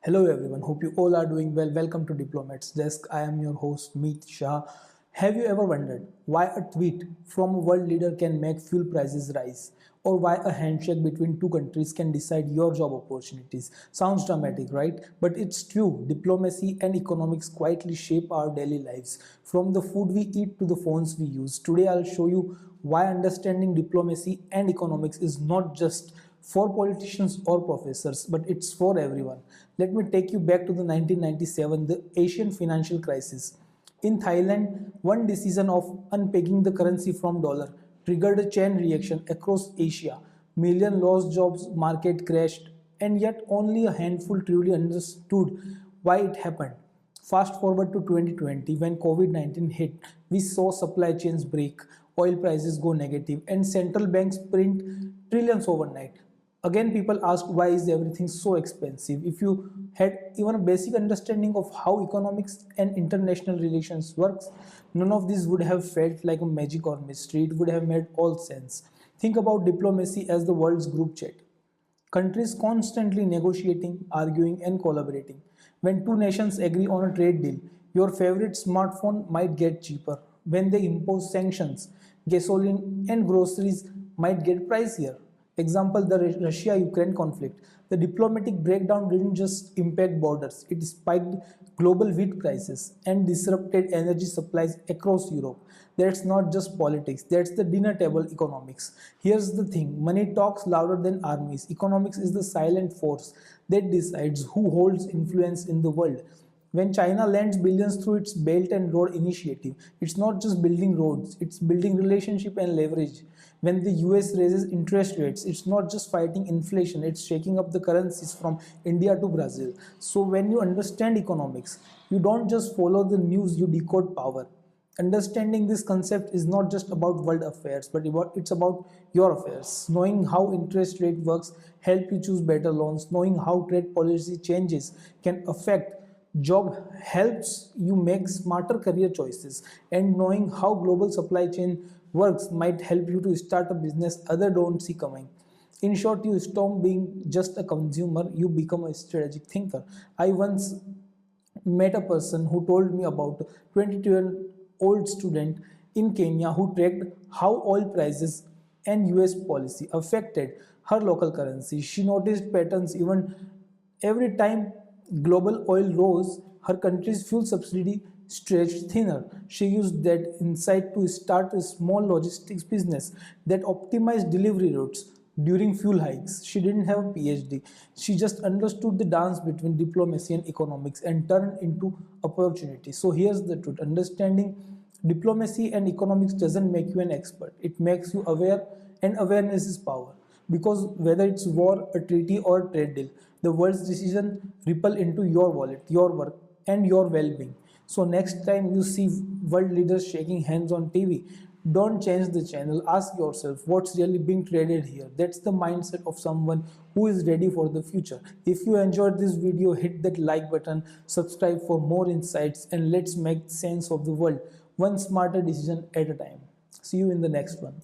Hello everyone, hope you all are doing well. Welcome to Diplomats Desk. I am your host Meet Shah. Have you ever wondered why a tweet from a world leader can make fuel prices rise? Or why a handshake between two countries can decide your job opportunities? Sounds dramatic, right? But it's true. Diplomacy and economics quietly shape our daily lives. From the food we eat to the phones we use. Today I'll show you why understanding diplomacy and economics is not just for politicians or professors, but it's for everyone. Let me take you back to the 1997, the Asian financial crisis. In Thailand, one decision of unpegging the currency from dollar triggered a chain reaction across Asia. Millions lost jobs, market crashed, and yet only a handful truly understood why it happened. Fast forward to 2020 when COVID-19 hit, we saw supply chains break, oil prices go negative, and central banks print trillions overnight. Again, people ask why is everything so expensive? If you had even a basic understanding of how economics and international relations works, none of this would have felt like a magic or mystery. It would have made all sense. Think about diplomacy as the world's group chat. Countries constantly negotiating, arguing, and collaborating. When two nations agree on a trade deal, your favorite smartphone might get cheaper. When they impose sanctions, gasoline and groceries might get pricier. Example, the Russia-Ukraine conflict. The diplomatic breakdown didn't just impact borders, it spiked global wheat prices and disrupted energy supplies across Europe. That's not just politics, that's the dinner table economics. Here's the thing, money talks louder than armies. Economics is the silent force that decides who holds influence in the world. When China lends billions through its Belt and Road Initiative, it's not just building roads, it's building relationship and leverage. When the US raises interest rates, it's not just fighting inflation, it's shaking up the currencies from India to Brazil. So when you understand economics, you don't just follow the news, you decode power. Understanding this concept is not just about world affairs, but it's about your affairs. Knowing how interest rate works help you choose better loans. Knowing how trade policy changes can affect job helps you make smarter career choices, and knowing how global supply chain works might help you to start a business other don't see coming. In short, you stop being just a consumer, you become a strategic thinker. I once met a person who told me about a 22-year-old student in Kenya who tracked how oil prices and US policy affected her local currency. She noticed patterns even every time global oil rose, her country's fuel subsidy stretched thinner. She used that insight to start a small logistics business that optimized delivery routes during fuel hikes. She didn't have a PhD. She just understood the dance between diplomacy and economics and turned into opportunity. So here's the truth. Understanding diplomacy and economics doesn't make you an expert. It makes you aware, and awareness is power. Because whether it's war, a treaty, or a trade deal, the world's decision ripple into your wallet, your work, and your well-being. So next time you see world leaders shaking hands on TV, don't change the channel. Ask yourself what's really being traded here. That's the mindset of someone who is ready for the future. If you enjoyed this video, hit that like button, subscribe for more insights, and let's make sense of the world one smarter decision at a time. See you in the next one.